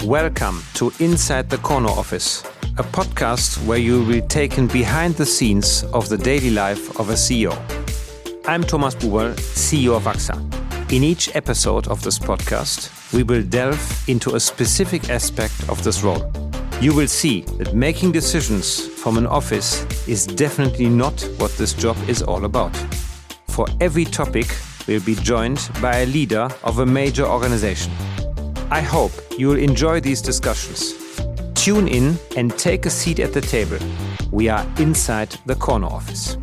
Welcome to Inside the Corner Office, a podcast where you will be taken behind the scenes of the daily life of a CEO. I'm Thomas Buberl, CEO of AXA. In each episode of this podcast, we will delve into a specific aspect of this role. You will see that making decisions from an office is definitely not what this job is all about. For every topic, we'll be joined by a leader of a major organization. I hope you will enjoy these discussions. Tune in and take a seat at the table. We are inside the corner office.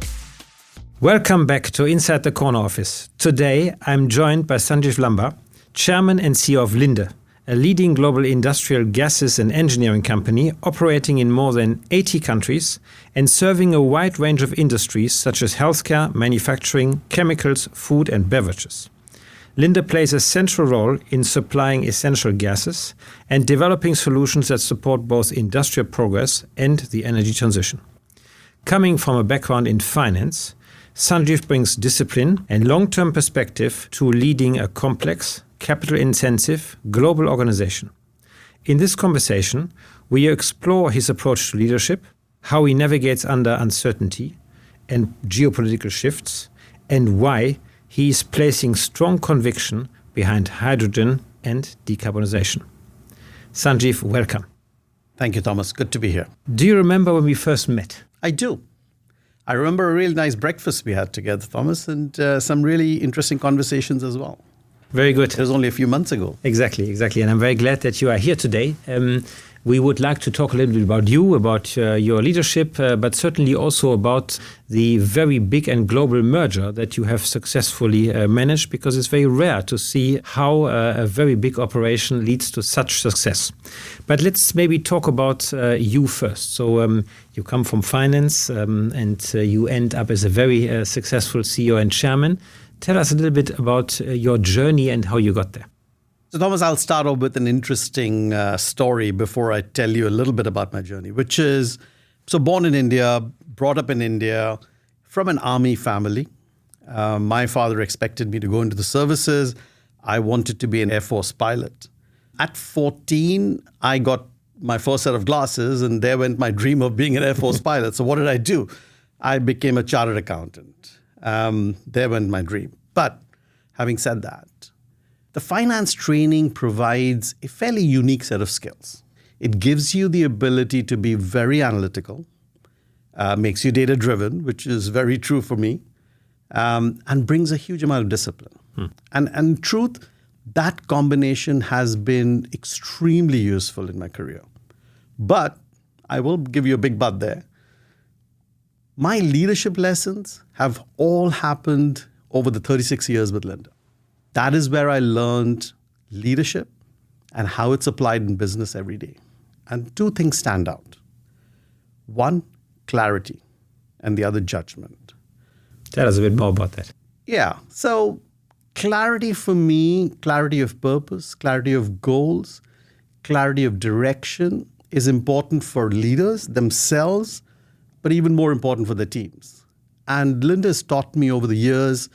Welcome back to Inside the Corner Office. Today, I'm joined by Sanjiv Lamba, Chairman and CEO of Linde, a leading global industrial gases and engineering company operating in more than 80 countries and serving a wide range of industries such as healthcare, manufacturing, chemicals, food and beverages. Linde plays a central role in supplying essential gases and developing solutions that support both industrial progress and the energy transition. Coming from a background in finance, Sanjiv brings discipline and long-term perspective to leading a complex, capital-intensive global organization. In this conversation, we explore his approach to leadership, how he navigates under uncertainty and geopolitical shifts, and why he is placing strong conviction behind hydrogen and decarbonization. Sanjiv, welcome. Thank you, Thomas. Good to be here. Do you remember when we first met? I do. I remember a really nice breakfast we had together, Thomas, and some really interesting conversations as well. Very good. It was only a few months ago. Exactly. And I'm very glad that you are here today. We would like to talk a little bit about you, about your leadership, but certainly also about the very big and global merger that you have successfully managed, because it's very rare to see how a very big operation leads to such success. But let's maybe talk about you first. So you come from finance and you end up as a very successful CEO and chairman. Tell us a little bit about your journey and how you got there. So, Thomas, I'll start off with an interesting story before I tell you a little bit about my journey, which is, so born in India, brought up in India, from an army family. My father expected me to go into the services. I wanted to be an Air Force pilot. At 14, I got my first set of glasses, and there went my dream of being an Air Force pilot. So what did I do? I became a chartered accountant. There went my dream. But having said that, the finance training provides a fairly unique set of skills. It gives you the ability to be very analytical, makes you data-driven, which is very true for me, and brings a huge amount of discipline. And in truth, that combination has been extremely useful in my career. But I will give you a big but there. My leadership lessons have all happened over the 36 years with Linde. That is where I learned leadership and how it's applied in business every day. And two things stand out. One, clarity, and the other, judgment. Tell us a bit more about that. Yeah. So clarity for me, clarity of purpose, clarity of goals, clarity of direction is important for leaders themselves, but even more important for their teams. And Linde has taught me over the years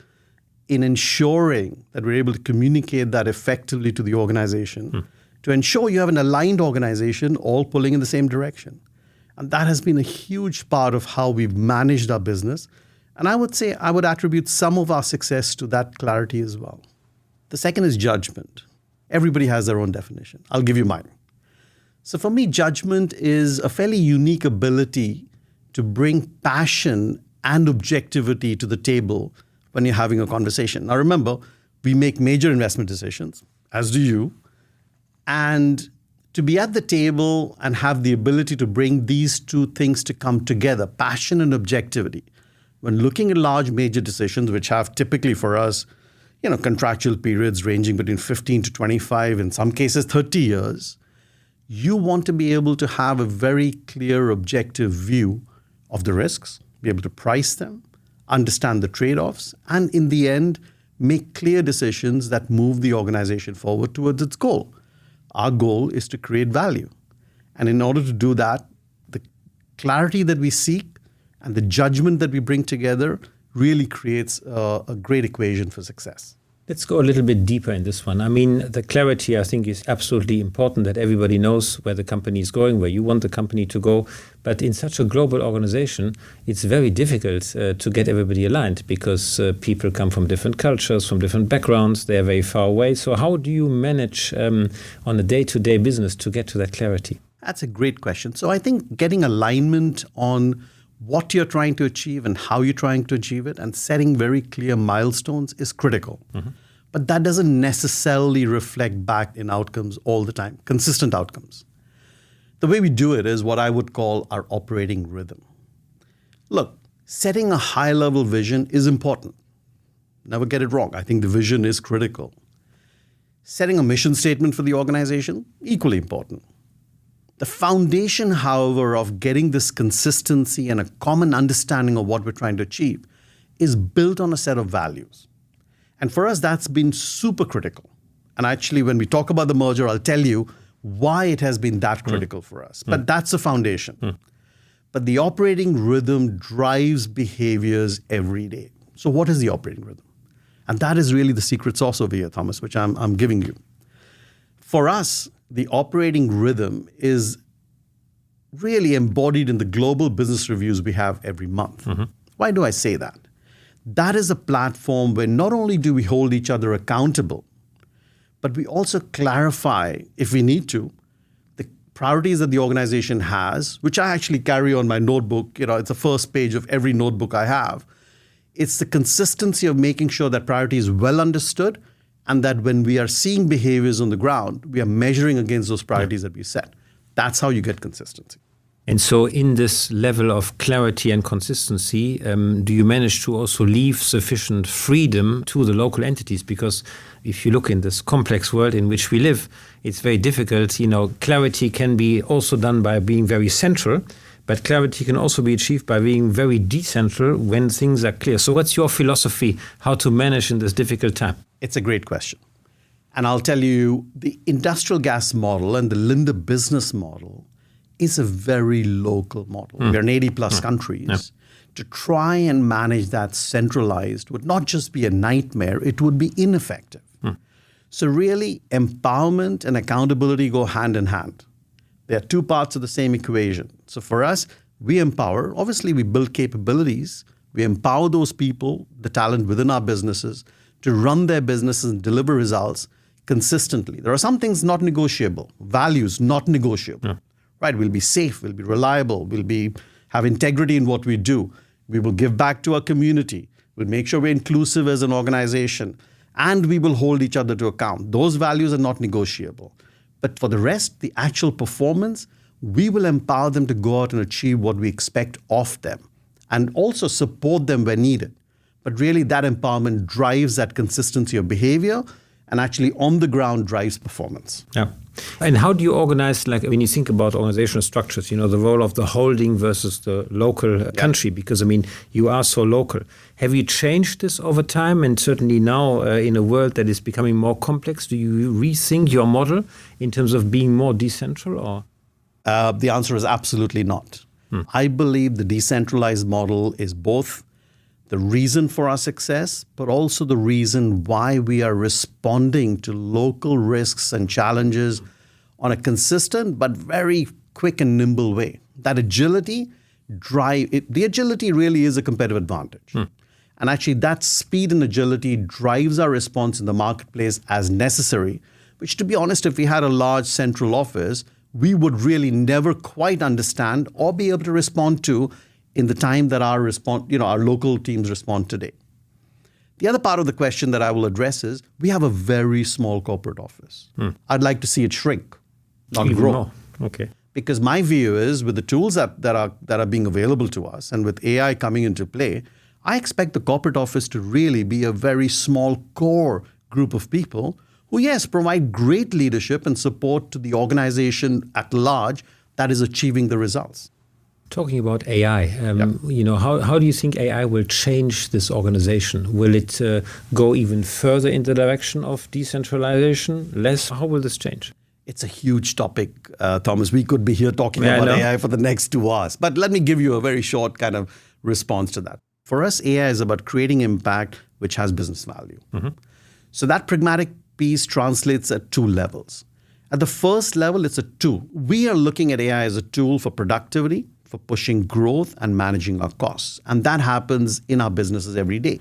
in ensuring that we're able to communicate that effectively to the organization, to ensure you have an aligned organization all pulling in the same direction. And that has been a huge part of how we've managed our business. And I would say I would attribute some of our success to that clarity as well. The second is judgment. Everybody has their own definition. I'll give you mine. So for me, judgment is a fairly unique ability to bring passion and objectivity to the table when you're having a conversation. Now remember, we make major investment decisions, as do you. And to be at the table and have the ability to bring these two things to come together, passion and objectivity, when looking at large major decisions, which have typically for us, contractual periods ranging between 15 to 25, in some cases 30 years, you want to be able to have a very clear, objective view of the risks, be able to price them, understand the trade-offs, and in the end, make clear decisions that move the organization forward towards its goal. Our goal is to create value. And in order to do that, the clarity that we seek and the judgment that we bring together really creates a great equation for success. Let's go a little bit deeper in this one. I mean, the clarity, I think, is absolutely important, that everybody knows where the company is going, where you want the company to go. But in such a global organization, it's very difficult to get everybody aligned, because people come from different cultures, from different backgrounds. They are very far away. So how do you manage on a day-to-day business to get to that clarity? That's a great question. So I think getting alignment on what you're trying to achieve and how you're trying to achieve it, and setting very clear milestones is critical. Mm-hmm. But that doesn't necessarily reflect back in outcomes all the time, consistent outcomes. The way we do it is what I would call our operating rhythm. Look, setting a high-level vision is important. Never get it wrong. I think the vision is critical. Setting a mission statement for the organization, equally important. The foundation, however, of getting this consistency and a common understanding of what we're trying to achieve is built on a set of values. And for us, that's been super critical. And actually, when we talk about the merger, I'll tell you why it has been that critical for us. But that's the foundation. But the operating rhythm drives behaviors every day. So what is the operating rhythm? And that is really the secret sauce over here, Thomas, which I'm giving you. For us, the operating rhythm is really embodied in the global business reviews we have every month. Mm-hmm. Why do I say that? That is a platform where not only do we hold each other accountable, but we also clarify, if we need to, the priorities that the organization has, which I actually carry on my notebook. It's the first page of every notebook I have. It's the consistency of making sure that priority is well understood, and that when we are seeing behaviors on the ground, we are measuring against those priorities that we set. That's how you get consistency. And so in this level of clarity and consistency, do you manage to also leave sufficient freedom to the local entities? Because if you look in this complex world in which we live, it's very difficult. Clarity can be also done by being very central, but clarity can also be achieved by being very decentral when things are clear. So what's your philosophy, how to manage in this difficult time? It's a great question. And I'll tell you, the industrial gas model and the Linde business model is a very local model. We're in 80 plus countries. Yep. To try and manage that centralized would not just be a nightmare, it would be ineffective. So really, empowerment and accountability go hand in hand. They are two parts of the same equation. So for us, we empower. Obviously, we build capabilities. We empower those people, the talent within our businesses, to run their businesses and deliver results consistently. There are some things not negotiable, values not negotiable. Yeah. Right? We'll be safe, we'll be reliable, we'll have integrity in what we do. We will give back to our community. We'll make sure we're inclusive as an organization, and we will hold each other to account. Those values are not negotiable. But for the rest, the actual performance, we will empower them to go out and achieve what we expect of them, and also support them where needed. But really, that empowerment drives that consistency of behavior, and actually on the ground drives performance. Yeah. And how do you organize, like when you think about organizational structures, the role of the holding versus the local country? Because, you are so local. Have you changed this over time? And certainly now in a world that is becoming more complex, do you rethink your model in terms of being more decentral? Or the answer is absolutely not. I believe the decentralized model is both the reason for our success, but also the reason why we are responding to local risks and challenges on a consistent but very quick and nimble way. That agility, the agility really is a competitive advantage. And actually that speed and agility drives our response in the marketplace as necessary, which, to be honest, if we had a large central office, we would really never quite understand or be able to respond to in the time that our local teams respond today. The other part of the question that I will address is, we have a very small corporate office. I'd like to see it shrink, not even grow. More. Okay. Because my view is, with the tools that are being available to us, and with AI coming into play, I expect the corporate office to really be a very small core group of people who, yes, provide great leadership and support to the organization at large that is achieving the results. Talking about AI, how do you think AI will change this organization? Will it go even further in the direction of decentralization? Less? How will this change? It's a huge topic, Thomas. We could be here talking about AI for the next 2 hours. But let me give you a very short kind of response to that. For us, AI is about creating impact which has business value. So that pragmatic piece translates at two levels. At the first level, it's a tool. We are looking at AI as a tool for productivity, for pushing growth and managing our costs. And that happens in our businesses every day.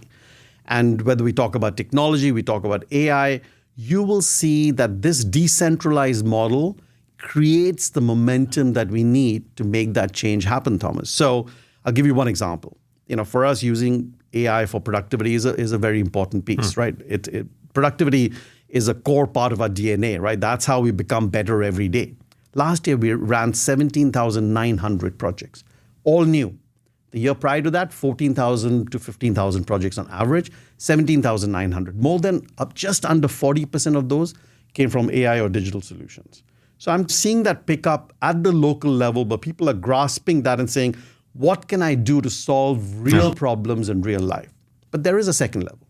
And whether we talk about technology, we talk about AI, you will see that this decentralized model creates the momentum that we need to make that change happen, Thomas. So I'll give you one example. For us, using AI for productivity is a very important piece, right? Productivity is a core part of our DNA, right? That's how we become better every day. Last year, we ran 17,900 projects, all new. The year prior to that, 14,000 to 15,000 projects on average, 17,900. More than just under 40% of those came from AI or digital solutions. So I'm seeing that pick up at the local level, but people are grasping that and saying, what can I do to solve real problems in real life? But there is a second level,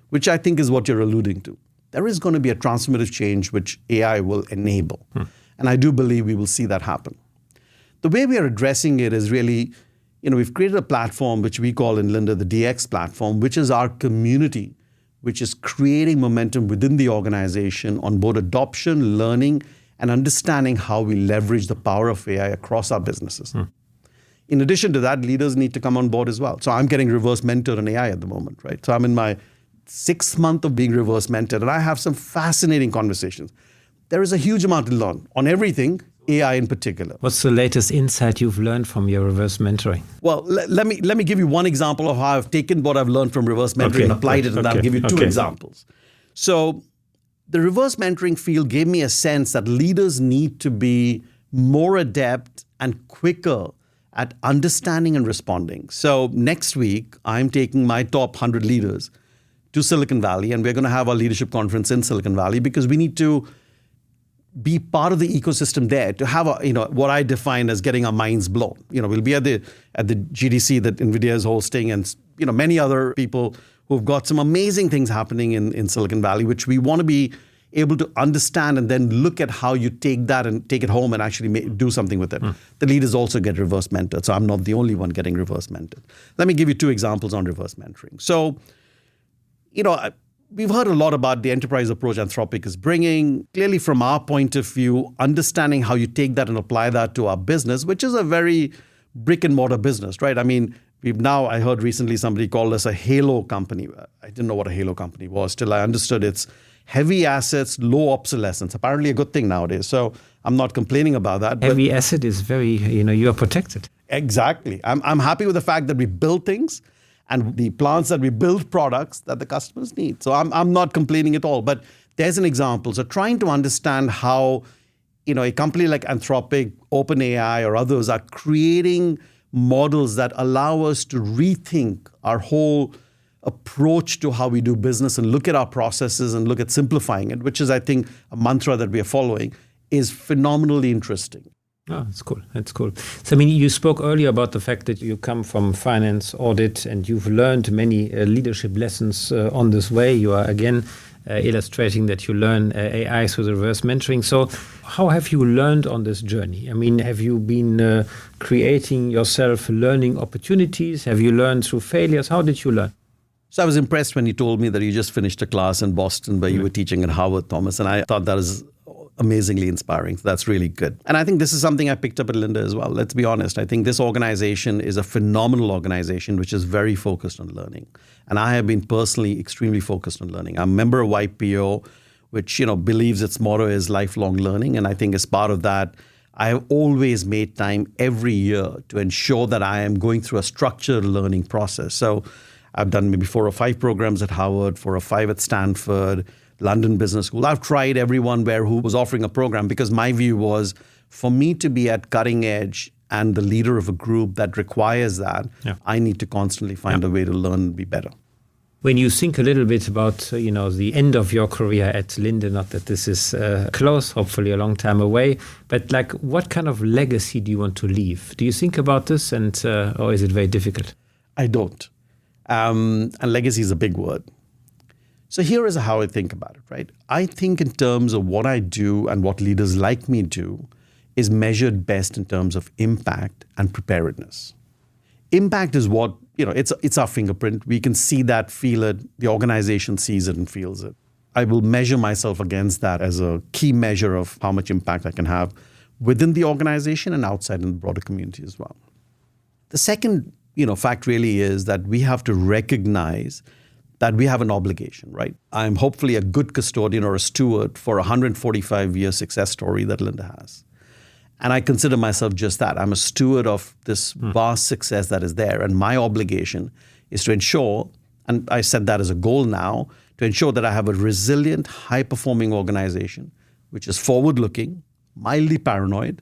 which I think is what you're alluding to. There is going to be a transformative change which AI will enable. And I do believe we will see that happen. The way we are addressing it is really, we've created a platform which we call in Linde the DX platform, which is our community, which is creating momentum within the organization on both adoption, learning, and understanding how we leverage the power of AI across our businesses. In addition to that, leaders need to come on board as well. So I'm getting reverse mentored on AI at the moment, right? So I'm in my 6th month of being reverse mentored, and I have some fascinating conversations. There is a huge amount to learn on everything, AI in particular. What's the latest insight you've learned from your reverse mentoring? Well, let me give you one example of how I've taken what I've learned from reverse mentoring and applied it, and I'll give you two examples. So the reverse mentoring field gave me a sense that leaders need to be more adept and quicker at understanding and responding. So next week, I'm taking my top 100 leaders to Silicon Valley, and we're going to have our leadership conference in Silicon Valley because we need to be part of the ecosystem there to have what I define as getting our minds blown. We'll be at the GDC that NVIDIA is hosting, and many other people who've got some amazing things happening in Silicon Valley, which we want to be able to understand and then look at how you take that and take it home and actually do something with it. The leaders also get reverse mentored, so I'm not the only one getting reverse mentored. Let me give you two examples on reverse mentoring. So, we've heard a lot about the enterprise approach Anthropic is bringing. Clearly, from our point of view, understanding how you take that and apply that to our business, which is a very brick and mortar business, right? I mean, I heard recently somebody called us a halo company. I didn't know what a halo company was till I understood it's heavy assets, low obsolescence. Apparently a good thing nowadays. So I'm not complaining about that. Heavy asset is very, you are protected. Exactly. I'm happy with the fact that we build things and the plants that we build products that the customers need. So I'm not complaining at all. But there's an example. So trying to understand how, a company like Anthropic, OpenAI, or others are creating models that allow us to rethink our whole approach to how we do business and look at our processes and look at simplifying it, which is, I think, a mantra that we are following, is phenomenally interesting. Oh, that's cool. That's cool. So, you spoke earlier about the fact that you come from finance, audit, and you've learned many leadership lessons on this way. You are, again, illustrating that you learn AI through the reverse mentoring. So how have you learned on this journey? Have you been creating yourself learning opportunities? Have you learned through failures? How did you learn? So I was impressed when you told me that you just finished a class in Boston where you were teaching at Harvard, Thomas, and I thought that was amazingly inspiring. So that's really good. And I think this is something I picked up at Linde as well. Let's be honest. I think this organization is a phenomenal organization which is very focused on learning. And I have been personally extremely focused on learning. I'm a member of YPO, which believes its motto is lifelong learning. And I think as part of that, I have always made time every year to ensure that I am going through a structured learning process. So I've done maybe 4 or 5 programs at Harvard, 4 or 5 at Stanford, London Business School. I've tried everyone who was offering a program because my view was for me to be at cutting edge and the leader of a group that requires that, I need to constantly find a way to learn and be better. When you think a little bit about, the end of your career at Linde, not that this is close, hopefully a long time away, but what kind of legacy do you want to leave? Do you think about this or is it very difficult? I don't. And legacy is a big word. So here is how I think about it, right? I think in terms of what I do and what leaders like me do is measured best in terms of impact and preparedness. Impact is what, it's our fingerprint. We can see that, feel it. The organization sees it and feels it. I will measure myself against that as a key measure of how much impact I can have within the organization and outside in the broader community as well. The second, fact really is that we have to recognize that we have an obligation, right? I'm hopefully a good custodian or a steward for a 145-year success story that Linde has. And I consider myself just that. I'm a steward of this vast success that is there. And my obligation is to ensure, and I set that as a goal now, to ensure that I have a resilient, high-performing organization, which is forward-looking, mildly paranoid,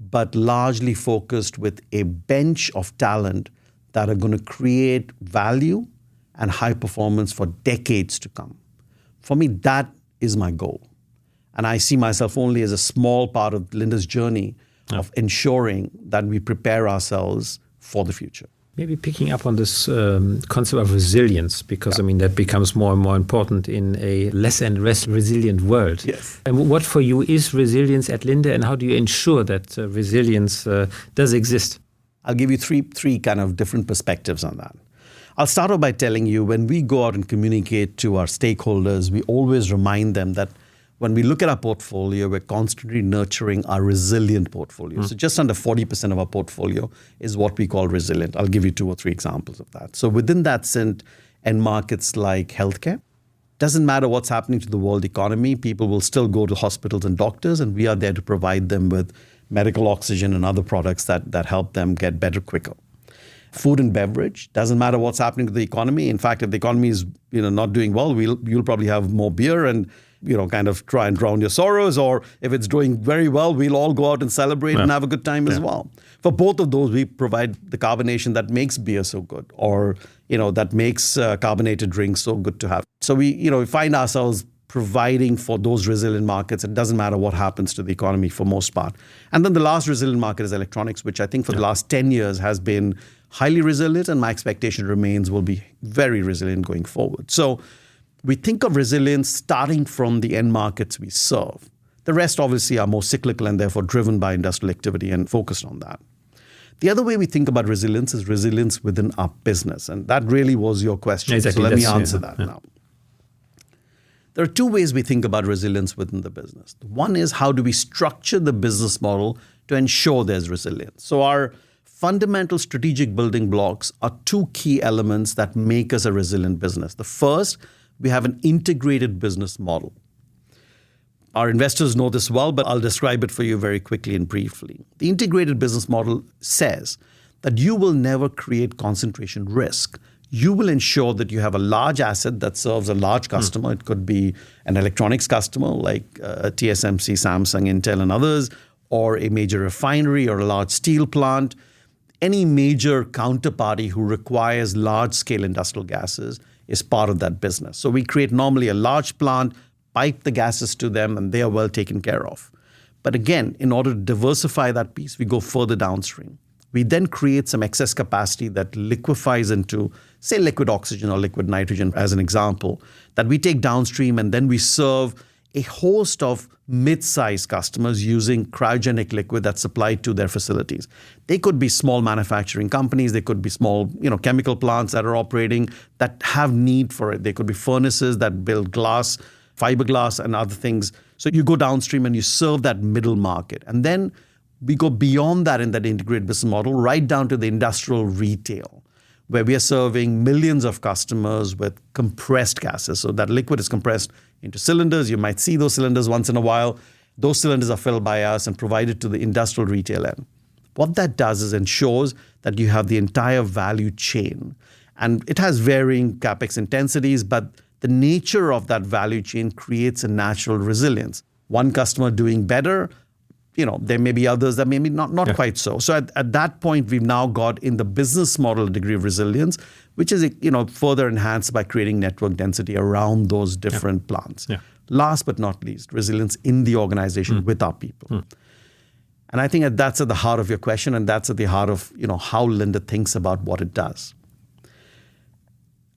but largely focused with a bench of talent that are going to create value and high performance for decades to come. For me, that is my goal. And I see myself only as a small part of Linde's journey of ensuring that we prepare ourselves for the future. Maybe picking up on this concept of resilience, because that becomes more and more important in a less and less resilient world. Yes. And what for you is resilience at Linde, and how do you ensure that resilience does exist? I'll give you three kind of different perspectives on that. I'll start off by telling you, when we go out and communicate to our stakeholders, we always remind them that when we look at our portfolio, we're constantly nurturing our resilient portfolio. So just under 40% of our portfolio is what we call resilient. I'll give you 2 or 3 examples of that. So within that end markets like healthcare, doesn't matter what's happening to the world economy, people will still go to hospitals and doctors, and we are there to provide them with medical oxygen and other products that help them get better quicker. Food and beverage, doesn't matter what's happening to the economy. In fact, if the economy is not doing well, you'll probably have more beer and kind of try and drown your sorrows. Or if it's doing very well, we'll all go out and celebrate and have a good time as well. For both of those, we provide the carbonation that makes beer so good, or that makes carbonated drinks so good to have. So we find ourselves providing for those resilient markets. It doesn't matter what happens to the economy for most part. And then the last resilient market is electronics, which I think for the last 10 years has been highly resilient, and my expectation remains will be very resilient going forward. So we think of resilience starting from the end markets we serve. The rest obviously are more cyclical and therefore driven by industrial activity and focused on that. The other way we think about resilience is resilience within our business. And that really was your question. Exactly. So let me answer that now. There are 2 ways we think about resilience within the business. One is, how do we structure the business model to ensure there's resilience? So our fundamental strategic building blocks are 2 key elements that make us a resilient business. The first, we have an integrated business model. Our investors know this well, but I'll describe it for you very quickly and briefly. The integrated business model says that you will never create concentration risk. You will ensure that you have a large asset that serves a large customer. It could be an electronics customer like TSMC, Samsung, Intel, and others, or a major refinery or a large steel plant. Any major counterparty who requires large-scale industrial gases is part of that business. So we create normally a large plant, pipe the gases to them, and they are well taken care of. But again, in order to diversify that piece, we go further downstream. We then create some excess capacity that liquefies into, say, liquid oxygen or liquid nitrogen, as an example, that we take downstream, and then we serve a host of mid-sized customers using cryogenic liquid that's supplied to their facilities. They could be small manufacturing companies. They could be small, chemical plants that are operating that have need for it. They could be furnaces that build glass, fiberglass, and other things. So you go downstream and you serve that middle market. And then we go beyond that in that integrated business model, right down to the industrial retail, where we are serving millions of customers with compressed gases. So that liquid is compressed into cylinders. You might see those cylinders once in a while. Those cylinders are filled by us and provided to the industrial retail end. What that does is ensures that you have the entire value chain. And it has varying capex intensities, but the nature of that value chain creates a natural resilience. One customer doing better, there may be others that maybe not quite so. So at that point, we've now got in the business model a degree of resilience, which is further enhanced by creating network density around those different plants. Yeah. Last but not least, resilience in the organization with our people. And I think that's at the heart of your question, and that's at the heart of how Linde thinks about what it does.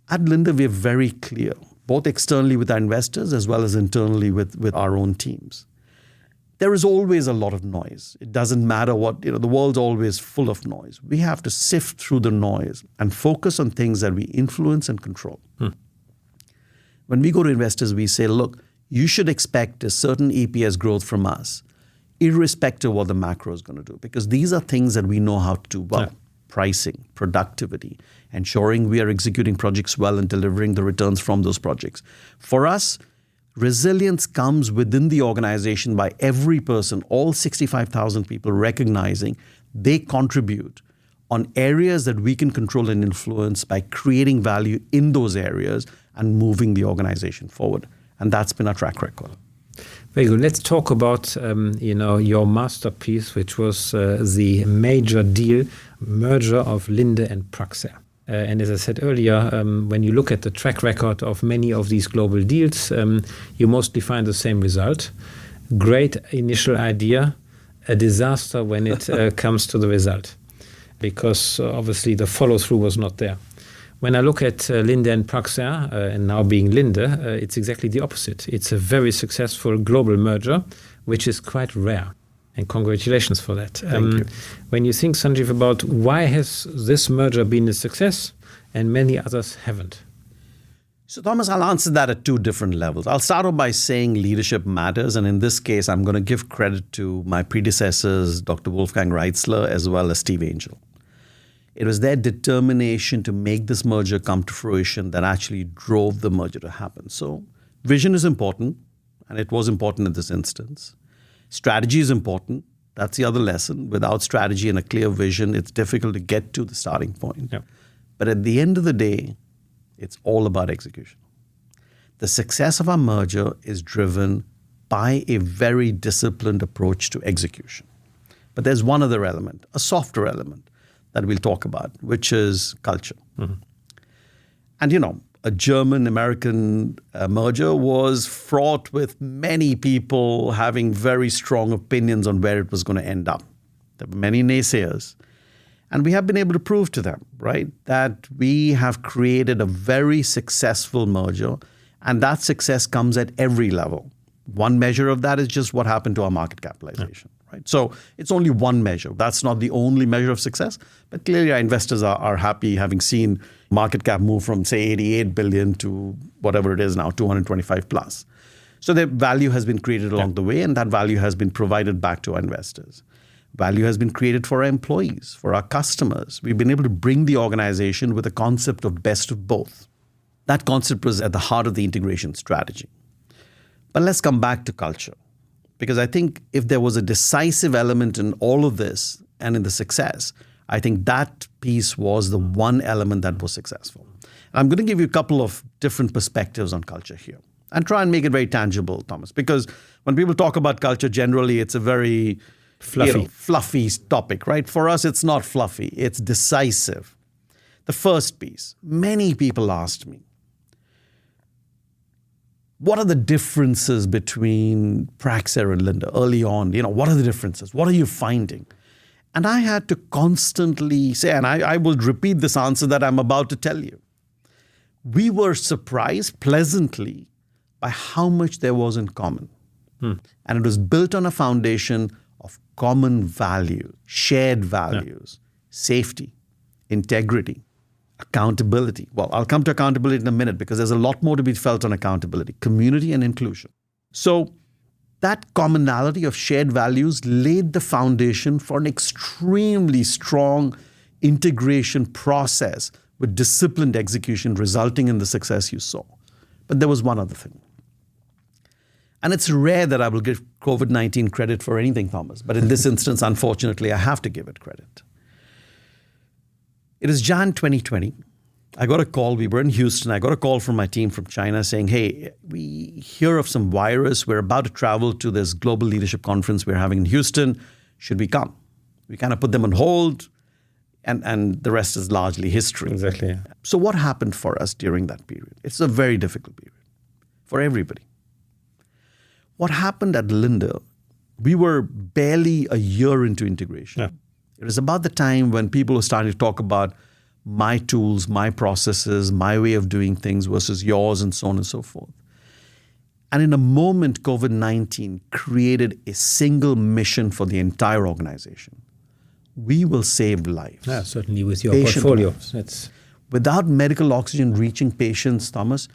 At Linde, we're very clear, both externally with our investors as well as internally with our own teams. There is always a lot of noise. It doesn't matter what, the world's always full of noise. We have to sift through the noise and focus on things that we influence and control. When we go to investors, we say, look, you should expect a certain EPS growth from us, irrespective of what the macro is going to do, because these are things that we know how to do well. Yeah. Pricing, productivity, ensuring we are executing projects well and delivering the returns from those projects. For us, resilience comes within the organization by every person, all 65,000 people recognizing they contribute on areas that we can control and influence by creating value in those areas and moving the organization forward. And that's been our track record. Very good. Let's talk about your masterpiece, which was the major deal merger of Linde and Praxair. And as I said earlier, when you look at the track record of many of these global deals, you mostly find the same result. Great initial idea, a disaster when it comes to the result, because obviously the follow-through was not there. When I look at Linde and Praxair, and now being Linde, it's exactly the opposite. It's a very successful global merger, which is quite rare. And congratulations for that. Thank you. When you think, Sanjiv, about why has this merger been a success and many others haven't? So, Thomas, I'll answer that at two different levels. I'll start off by saying leadership matters. And in this case, I'm going to give credit to my predecessors, Dr. Wolfgang Reitzler, as well as Steve Angel. It was their determination to make this merger come to fruition that actually drove the merger to happen. So vision is important, and it was important in this instance. Strategy is important. That's the other lesson. Without strategy and a clear vision, it's difficult to get to the starting point. Yeah. But at the end of the day, it's all about execution. The success of our merger is driven by a very disciplined approach to execution. But there's one other element, a softer element, that we'll talk about, which is culture. Mm-hmm. And, a German-American merger was fraught with many people having very strong opinions on where it was going to end up. There were many naysayers. And we have been able to prove to them, right, that we have created a very successful merger, and that success comes at every level. One measure of that is just what happened to our market capitalization. Yeah. Right? So it's only one measure. That's not the only measure of success. But clearly our investors are happy having seen market cap move from, say, 88 billion to whatever it is now, 225 plus. So the value has been created along the way, and that value has been provided back to our investors. Value has been created for our employees, for our customers. We've been able to bring the organization with a concept of best of both. That concept was at the heart of the integration strategy. But let's come back to culture. Because I think if there was a decisive element in all of this and in the success, I think that piece was the one element that was successful. And I'm going to give you a couple of different perspectives on culture here and try and make it very tangible, Thomas. Because when people talk about culture, generally it's a very fluffy topic, right? For us, it's not fluffy. It's decisive. The first piece, many people asked me, what are the differences between Praxair and Linde early on? What are the differences? What are you finding? And I had to constantly say, and I will repeat this answer that I'm about to tell you. We were surprised pleasantly by how much there was in common. And it was built on a foundation of common value, shared values, safety, integrity, accountability. Well, I'll come to accountability in a minute because there's a lot more to be felt on accountability, community and inclusion. So that commonality of shared values laid the foundation for an extremely strong integration process with disciplined execution resulting in the success you saw. But there was one other thing. And it's rare that I will give COVID-19 credit for anything, Thomas. But in this instance, unfortunately, I have to give it credit. It is Jan 2020. I got a call. We were in Houston. I got a call from my team from China saying, hey, we hear of some virus. We're about to travel to this global leadership conference we're having in Houston. Should we come? We kind of put them on hold. And the rest is largely history. Exactly. Yeah. So what happened for us during that period? It's a very difficult period for everybody. What happened at Linde, we were barely a year into integration. Yeah. It was about the time when people were starting to talk about my tools, my processes, my way of doing things versus yours and so on and so forth. And in a moment, COVID-19 created a single mission for the entire organization. We will save lives. Yeah, certainly with your portfolio. Without medical oxygen reaching patients, Thomas,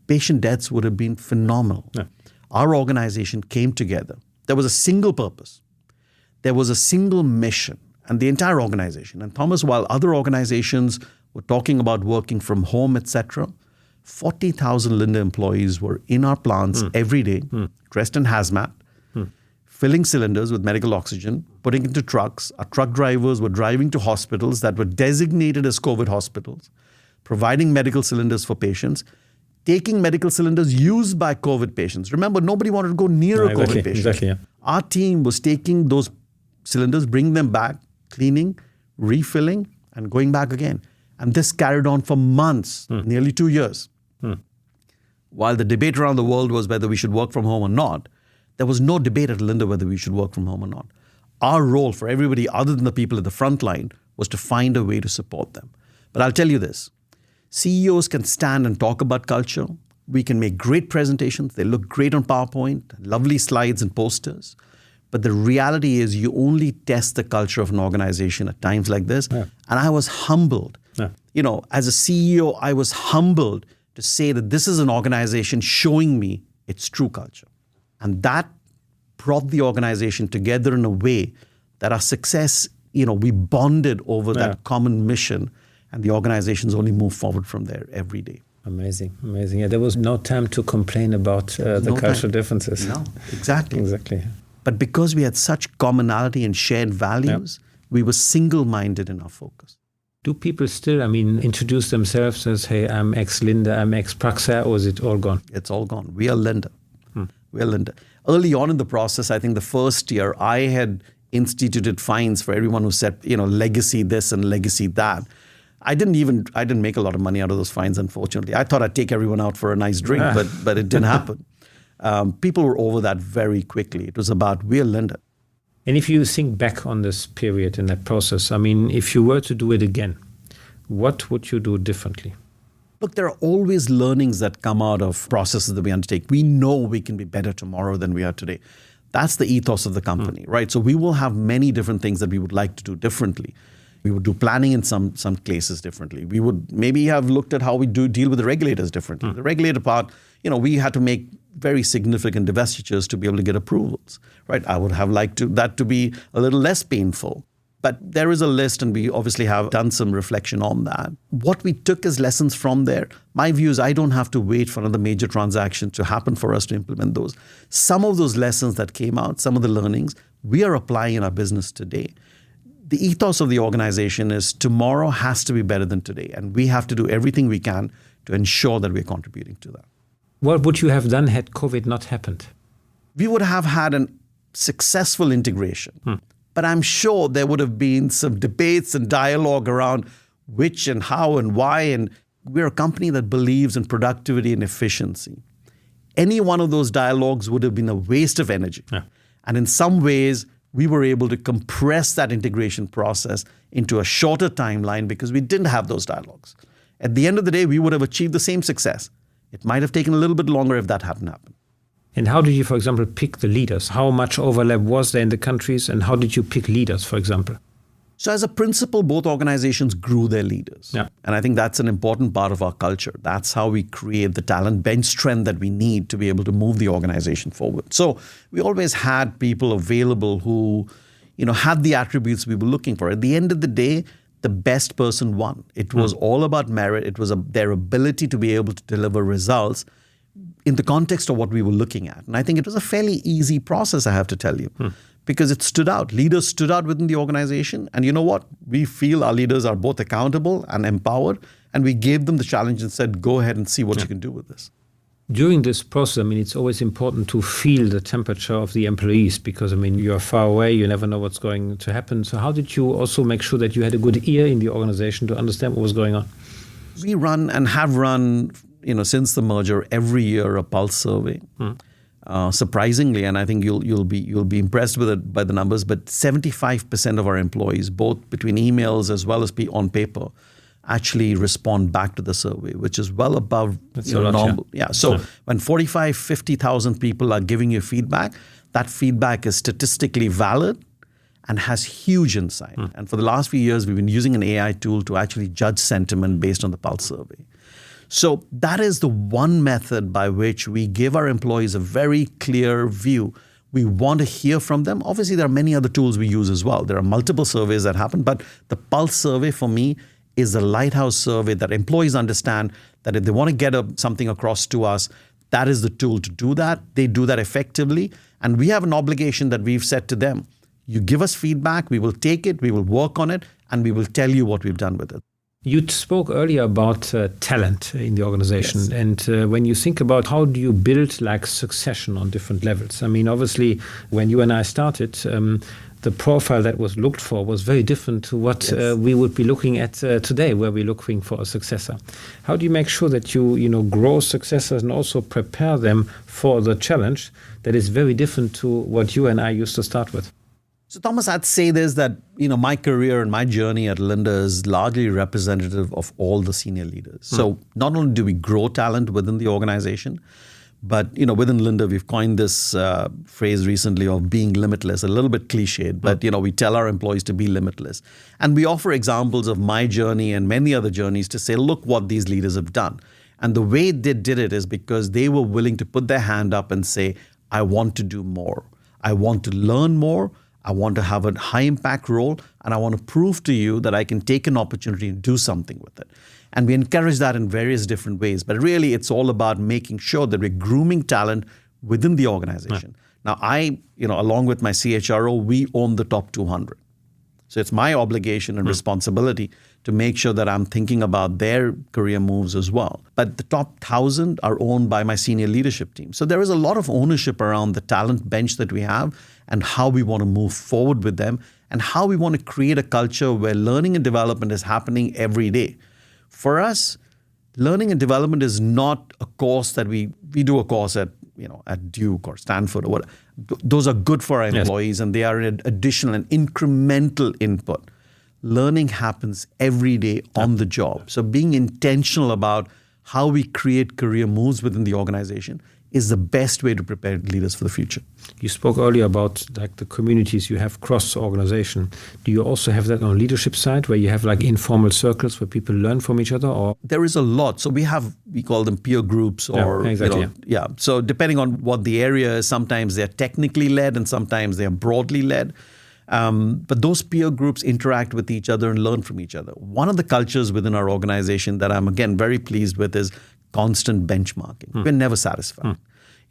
patient deaths would have been phenomenal. Yeah. Our organization came together. There was a single purpose. There was a single mission, and the entire organization. And Thomas, while other organizations were talking about working from home, etc., 40,000 Linde employees were in our plants every day, dressed in hazmat, filling cylinders with medical oxygen, putting into trucks. Our truck drivers were driving to hospitals that were designated as COVID hospitals, providing medical cylinders for patients, taking medical cylinders used by COVID patients. Remember, nobody wanted to go near a COVID patient. Exactly, yeah. Our team was taking those cylinders, bringing them back, cleaning, refilling, and going back again. And this carried on for months, nearly 2 years. While the debate around the world was whether we should work from home or not, there was no debate at Linde whether we should work from home or not. Our role for everybody other than the people at the front line was to find a way to support them. But I'll tell you this, CEOs can stand and talk about culture. We can make great presentations. They look great on PowerPoint, lovely slides and posters. But the reality is you only test the culture of an organization at times like this. Yeah. And I was humbled. Yeah. As a CEO, I was humbled to say that this is an organization showing me its true culture. And that brought the organization together in a way that our success, we bonded over that common mission, and the organizations only move forward from there every day. Amazing. Yeah, there was no time to complain about the cultural differences. No, exactly. Exactly. But because we had such commonality and shared values, we were single-minded in our focus. Do people still, introduce themselves as, hey, I'm ex-Linde, I'm ex-Praxair, or is it all gone? It's all gone. We are Linde. We are Linde. Early on in the process, I think the first year, I had instituted fines for everyone who said, legacy this and legacy that. I didn't make a lot of money out of those fines, unfortunately. I thought I'd take everyone out for a nice drink, but it didn't happen. People were over that very quickly. It was about, we're Linde. And if you think back on this period and that process, if you were to do it again, what would you do differently? Look, there are always learnings that come out of processes that we undertake. We know we can be better tomorrow than we are today. That's the ethos of the company, right? So we will have many different things that we would like to do differently. We would do planning in some cases differently. We would maybe have looked at how we deal with the regulators differently. The regulator part, we had to make very significant divestitures to be able to get approvals, right? I would have liked that to be a little less painful. But there is a list, and we obviously have done some reflection on that. What we took as lessons from there, my view is I don't have to wait for another major transaction to happen for us to implement those. Some of those lessons that came out, some of the learnings, we are applying in our business today. The ethos of the organization is tomorrow has to be better than today, and we have to do everything we can to ensure that we're contributing to that. What would you have done had COVID not happened? We would have had a successful integration. But I'm sure there would have been some debates and dialogue around which and how and why. And we're a company that believes in productivity and efficiency. Any one of those dialogues would have been a waste of energy. Yeah. And in some ways, we were able to compress that integration process into a shorter timeline because we didn't have those dialogues. At the end of the day, we would have achieved the same success. It might have taken a little bit longer if that hadn't happened. And how did you, for example, pick the leaders? How much overlap was there in the countries, and how did you pick leaders, for example? So as a principle, both organizations grew their leaders. Yeah. And I think that's an important part of our culture. That's how we create the talent bench strength that we need to be able to move the organization forward. So we always had people available who, had the attributes we were looking for. At the end of the day, the best person won. It was all about merit. It was their ability to be able to deliver results in the context of what we were looking at. And I think it was a fairly easy process, I have to tell you, because it stood out. Leaders stood out within the organization. And you know what? We feel our leaders are both accountable and empowered. And we gave them the challenge and said, go ahead and see what you can do with this. During this process, it's always important to feel the temperature of the employees because, you're far away, you never know what's going to happen. So how did you also make sure that you had a good ear in the organization to understand what was going on? We run and have run since the merger, every year a pulse survey. Surprisingly, and I think you'll be impressed with it by the numbers, but 75% of our employees, both between emails as well as on paper, actually respond back to the survey, which is well above normal. Yeah. So when 50,000 people are giving you feedback, that feedback is statistically valid and has huge insight. And for the last few years, we've been using an AI tool to actually judge sentiment based on the pulse survey. So that is the one method by which we give our employees a very clear view. We want to hear from them. Obviously, there are many other tools we use as well. There are multiple surveys that happen, but the Pulse survey for me is the lighthouse survey that employees understand that if they want to get something across to us, that is the tool to do that. They do that effectively. And we have an obligation that we've set to them. You give us feedback, we will take it, we will work on it, and we will tell you what we've done with it. You spoke earlier about talent in the organization. Yes. And when you think about how do you build like succession on different levels? I mean, obviously, when you and I started, the profile that was looked for was very different to what we would be looking at today, where we're looking for a successor. How do you make sure that you grow successors and also prepare them for the challenge that is very different to what you and I used to start with? So Thomas, I'd say this, that my career and my journey at Linde is largely representative of all the senior leaders. So not only do we grow talent within the organization, but within Linde, we've coined this phrase recently of being limitless, a little bit cliched, but we tell our employees to be limitless. And we offer examples of my journey and many other journeys to say, look what these leaders have done. And the way they did it is because they were willing to put their hand up and say, I want to do more. I want to learn more. I want to have a high impact role, and I want to prove to you that I can take an opportunity and do something with it. And we encourage that in various different ways. But really, it's all about making sure that we're grooming talent within the organization. Now, I, along with my CHRO, we own the top 200. So it's my obligation and responsibility to make sure that I'm thinking about their career moves as well. But the top 1,000 are owned by my senior leadership team. So there is a lot of ownership around the talent bench that we have and how we want to move forward with them and how we want to create a culture where learning and development is happening every day. For us, learning and development is not a course that we do a course at Duke or Stanford or whatever. Those are good for our employees, and they are an additional and incremental input. Learning happens every day on the job. So being intentional about how we create career moves within the organization is the best way to prepare leaders for the future. You spoke earlier about like the communities you have cross organization. Do you also have that on leadership side where you have like informal circles where people learn from each other? Or there is a lot. So we call them peer groups or So depending on what the area is, sometimes they're technically led and sometimes they're broadly led. But those peer groups interact with each other and learn from each other. One of the cultures within our organization that I'm again very pleased with is constant benchmarking. We're never satisfied.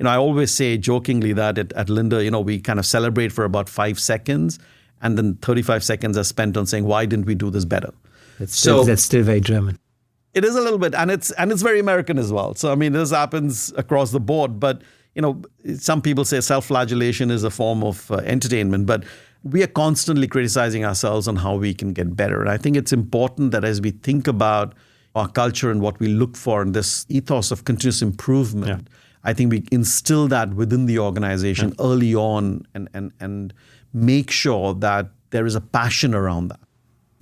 I always say jokingly that at Linde, we kind of celebrate for about 5 seconds, and then 35 seconds are spent on saying, why didn't we do this better? That's still very German. It is a little bit, and it's very American as well. So, this happens across the board. But, some people say self-flagellation is a form of entertainment, but we are constantly criticizing ourselves on how we can get better. And I think it's important that as we think about our culture and what we look for in this ethos of continuous improvement, I think we instill that within the organization early on and make sure that there is a passion around that.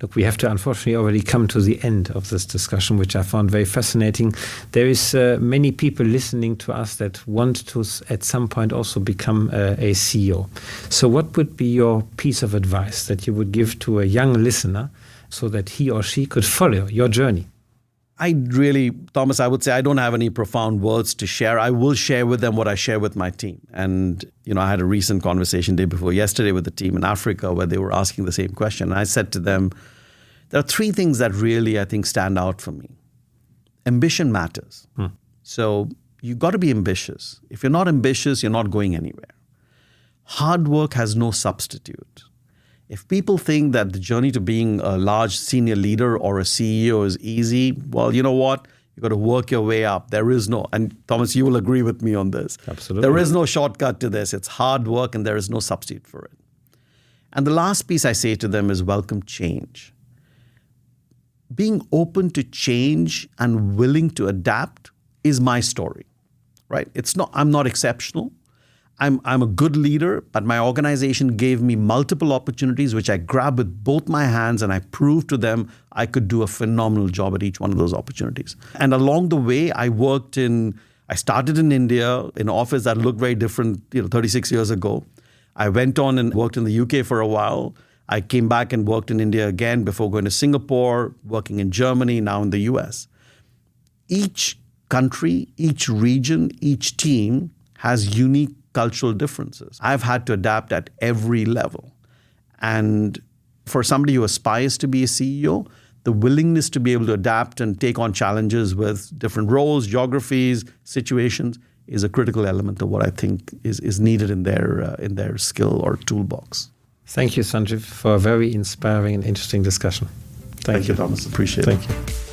Look, we have to unfortunately already come to the end of this discussion, which I found very fascinating. There is many people listening to us that want to at some point also become a CEO. So what would be your piece of advice that you would give to a young listener so that he or she could follow your journey? Thomas, I would say I don't have any profound words to share. I will share with them what I share with my team. And, I had a recent conversation day before yesterday with the team in Africa where they were asking the same question. And I said to them, there are 3 things that really, I think, stand out for me. Ambition matters. So you've got to be ambitious. If you're not ambitious, you're not going anywhere. Hard work has no substitute. If people think that the journey to being a large senior leader or a CEO is easy, well, you know what? You've got to work your way up. There is no, and Thomas, you will agree with me on this. Absolutely. There is no shortcut to this. It's hard work and there is no substitute for it. And the last piece I say to them is welcome change. Being open to change and willing to adapt is my story, right? I'm not exceptional. I'm a good leader, but my organization gave me multiple opportunities, which I grabbed with both my hands, and I proved to them I could do a phenomenal job at each one of those opportunities. And along the way, I started in India, in an office that looked very different, 36 years ago. I went on and worked in the UK for a while. I came back and worked in India again before going to Singapore, working in Germany, now in the US. each country, each region, each team has unique cultural differences. I've had to adapt at every level. And for somebody who aspires to be a CEO, the willingness to be able to adapt and take on challenges with different roles, geographies, situations is a critical element of what I think is needed in their skill or toolbox. Thank you, Sanjiv, for a very inspiring and interesting discussion. Thank you, Thomas. Appreciate it. Thank you.